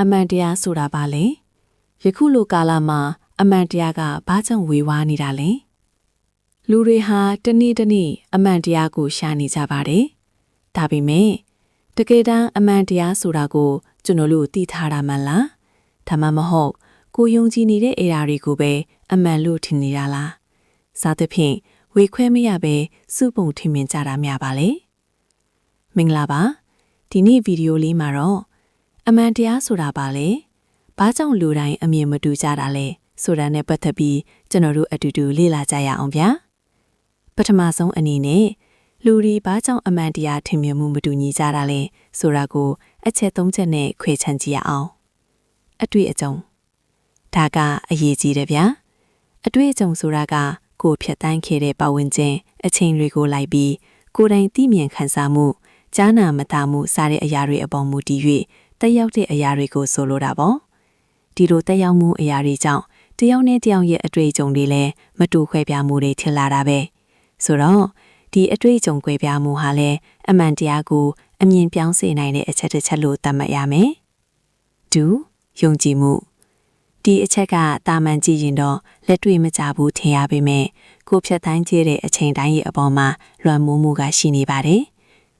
အမှန်တရားဆိုတာပါလေယခုလိုကာလမှာအမှန်တရားကဘာကြောင့်ဝေဝါးနေတာလဲလူတွေဟာတနေ့တနေ့အမှန်တရားကိုရှာနေကြပါတယ်ဒါပေမဲ့တကယ်တမ်းအမှန်တရားဆိုတာကိုကျွန်တော်တို့သိထားတာမှလားဒါမှမဟုတ်ကိုယုံကြည်နေတဲ့အရာတွေကိုပဲအမှန်လို့ထင်နေတာလားစသဖြင့်ဝေခွဲမရပဲစုပုံထင်မြင်ကြတာများပါလေမင်္ဂလာပါဒီနေ့ဗီဒီယိုလေးမှာတော့အမှန်တရားဆိုတာပါလေဘာကြောင့်လူတိုင်းအမြင်မတူကြတာလဲဆိုတာနဲ့ပတ်သက်ပြီးကျွန်တော်တို့အတူတူလေ့လာကြရအောင်ဗျာပထမဆုံးအနေနဲ့လူတွေဘာကြောင့်အမှန်တရားထင်မြင်မှုမတူညီကြတာလဲဆိုတာကိုအချက်၃ချက်နဲ့ခွဲခြမ်းကြည့်ရအောင်အတွေ့အကြုံဒါကအရေးကြီးတယ်ဗျာအတွေ့အကြုံဆိုတာကကိုယ်ဖြတ်တန်းခဲ့တဲ့ပတ်ဝန်းကျင်အချိန်တွေကိုလိုက်ပြီးကိုယ်တိုင်သိမြင်ခံစားမှုကြားနာမသားမှုစတဲ့အရာတွေအပေါ်မူတည်၍တက်ရောက်တဲ့အရာတွေကိုဆိုလိုတာပေါ့ဒီလိုတက်ရောက်မှုအရာတွေကြောင့်တယောက်နဲ့တယောက်ရဲ့အတွေ့အကြုံတွေလည်းမတူခွဲပြားမှုတွေထင်လာတာပဲဆိုတော့ဒီအတွေ့အကြုံခွဲပြားမှုဟာလည်းအမှန်တရားကိုအမြင်ပြောင်းစေနိုင်တဲ့အချက်တစ်ချက်လို့သတ်မှတ်ရမယ်ဒူယုံကြည်မှုဒီအချက်ကတာမန်ကြည့်ရင်တော့လက်တွေ့မကြဘူးထင်ရပေမဲ့ကိုဖြတ်တိုင်းကျတဲ့အချိန်တိုင်းရဲ့အပေါ်မှာလွှမ်းမိုးမှုကရှိနေပါတယ်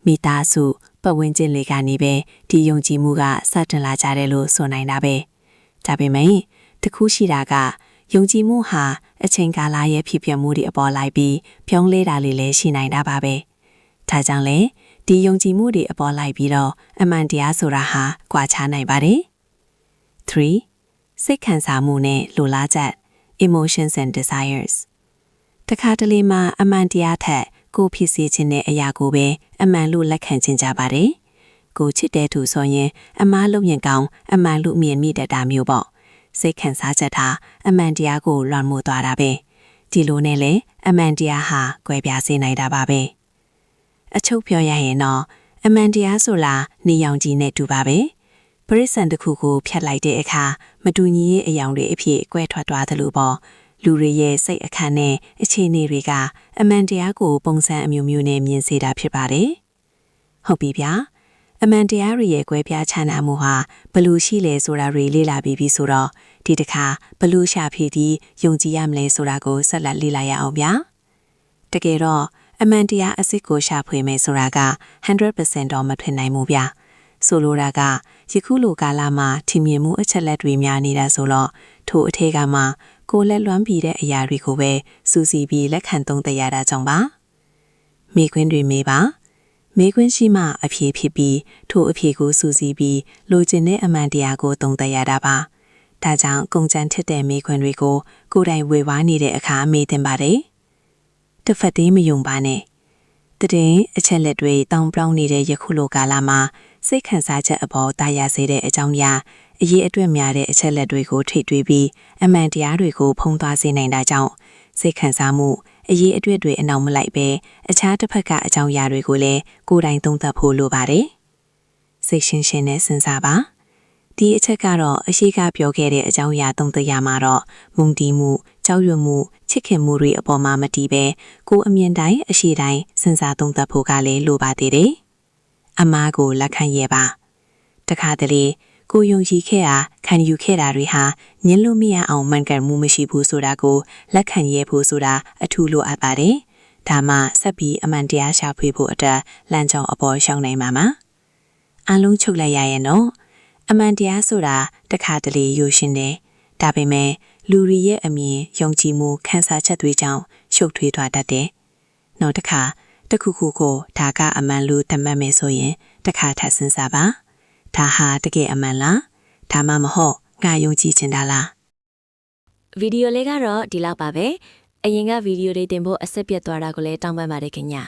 မိသားစုပတ်ဝန်းကျင်လေးကနေပဲဒီယုံကြည်မှုကစတင်လာကြတယ်လို့ဆိုနိုင်တာပဲဒါပေမဲ့တခုရှိတာကယုံကြည်မှုဟာအချိန်ကာလရဲ့ဖြစ်ပျက်မှုတွေအပေါ်လိုက်ပြီးပြောင်းလဲတာလေးလည်းရှိနိုင်တာပါပဲဒါကြောင့်လေဒီယုံကြည်မှုတွေအပေါ်လိုက်ပြီးတော့အမှန်တရားဆိုတာဟာကွာခြားနိုင်ပါတယ်3စိတ်ခံစားမှုနဲ့လိုလားချက် emotions and desires တခါတလေမှာအမှန်တရားထက်ကိုဖြစ်စေခြင်းတဲ့အရာကိုပဲအမှန်လို့လက်ခံခြင်းကြပါတယ်ကိုချစ်တဲ့သူဆိုရင်အမားလို့ရင်ကောင်းအမှန်လို့မြင်မိတတ်တာမျိုးပေါ့စိတ်ခံစားချက်ဟာအမှန်တရားကိုလွှမ်းမိုးသွားတာပဲဒီလိုနဲ့လေအမှန်တရားဟာကွဲပြားစေနိုင်တာပါပဲအချုပ်ပြောရရင်တော့အမှန်တရားဆိုလားနေရောင်ကြီးနဲ့တူပါပဲပရိစ္ဆန်တစ်ခုကိုဖြတ်လိုက်တဲ့အခါမတူညီရဲ့အယောင်တွေအဖြစ်ကွဲထွက်သွားသလိုပေါ့လူတွေရဲ့စိတ်အခမ်းနဲ့အခြေအနေတွေကအမှန်တရားကိုပုံစံအမျိုးမျိုးနဲ့မြင်စေတာဖြစ်ပါတယ်ဟုတ်ပြီဗျာအမှန်တရားတွေရဲ့ကွဲပြားခြားနားမှုဟာဘလို့ရှိလဲဆိုတာတွေလေ့လာပြီးဆိုတော့ဒီတစ်ခါဘလို့ရှာဖြည့်ပြီးယုံကြည်ရမလဲဆိုတာကိုဆက်လက်လေ့လာရအောင်ဗျာတကယ်တော့အမှန်တရားအစစ်ကိုရှာဖွေမယ်ဆိုတာက 100% တော့မဖြစ်နိုင်ဘူးဗျာဆိုလိုတာကယခုလိုကာလမှာထင်မြင်မှုအချက်လက်တွေများနေတာဆိုတော့ထိုအထက်ကမှကိုလက်လွမ်းပြီးတဲ့အရာတွေကိုပဲစူးစီးပြီးလက်ခံသုံးသပ်ရတာကြောင့်ပါမိခွင်းတွေမေးပါမိခွင်းရှိမှအဖြေဖြစ်ပြီးထိုအဖြေကိုစူးစီးပြီးလိုချင်တဲ့အမှန်တရားကိုသုံးသပ်ရတာပါဒါကြောင့်ကုန်ကျန်းထစ်တဲ့မိခွင်းတွေကိုကိုယ်တိုင်ဝေဝါးနေတဲ့အခါမေးသင်ပါတယ်တစ်ဖက်သေးမယုံပါနဲ့တဲ့အချက်လက်တွေတောင်းပြောင်းနေတဲ့ယခုလိုကာလမှာစိတ်ခံစားချက်အပေါ်တာယာစေတဲ့အကြောင်းအရာအရေးအတွက်များတဲ့အချက်လက်တွေကိုထိတွေ့ပြီးအမှန်တရားတွေကိုဖုံးသွားစေနိုင်တာကြောင့်စိတ်ခံစားမှုအရေးအတွက်တွေအနောက်မလိုက်ပဲအခြားတစ်ဖက်ကအကြောင်းအရာတွေကိုလည်းကိုယ်တိုင်သုံးသပ်ဖို့လိုပါတယ်စိတ်ရှင်းရှင်းနဲ့စဉ်းစားပါဒီအချက်ကတော့အရှိကပြောခဲ့တဲ့အကြောင်းအရာသုံးသပ်ရမှာတော့မုန်တီးမှုကြောက်ရွံ့မှုချစ်ခင်မှုတွေအပေါ်မှာမတည်ပဲကိုယ်အမြင်တိုင်းအရှိတိုင်းစဉ်းစားသုံးသပ်ဖို့ကလည်းလိုပါသေးတယ်အမားကိုလက်ခံရပါတခါတလေကိုယုံကြည်ခဲ့တာခံယူခဲ့တာတွေဟာညှင်းလို့မရအောင်မှန်ကန်မှုမရှိဘူးဆိုတာကိုလက်ခံရဖို့ဆိုတာအထူးလိုအပ်ပါတယ်ဒါမှဆက်ပြီးအမှန်တရားရှာဖွေဖို့အတွက်လမ်းကြောင်းအပေါ်ရှောင်နိုင်မှာပါအလုံးချုပ်လိုက်ရရင်တော့အမှန်တရားဆိုတာတခါတလေရိုးရှင်းတယ်ဒါပေမဲ့လူတွေရဲ့အမြင်ယုံကြည်မှုခံစားချက်တွေကြောင့်ရှုပ်ထွေးသွားတတ်တယ်နောက်တစ်ခါတခုခုကိုဒါကအမှန်လို့သတ်မှတ်မယ်ဆိုရင်တခါထပ်စဉ်းစားပါဒါဟာတကယ်အမှန်လားဒါမှမဟုတ်ငါယုံကြည်ချင်တာလားဗီဒီယိုလေးကတော့ဒီလောက်ပါပဲအရင်ကဗီဒီယိုတွေတင်ဖို့အဆက်ပြတ်သွားတာကိုလည်းတောင်းပန်ပါတယ်ခင်ဗျာ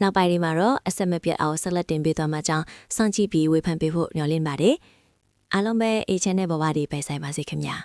နောက်ပိုင်းတွေမှာတော့အဆက်မပြတ်အောင်ဆက်လက်တင်ပေးသွားမှာကြောင်းစောင့်ကြည့်ပြီးဝေဖန်ပေးဖို့ညွှန်လင့်ပါတယ်အားလုံးပဲ A channel ပေါ်ပါဒီပိုင်ဆိုင်ပါစေခင်ဗျာ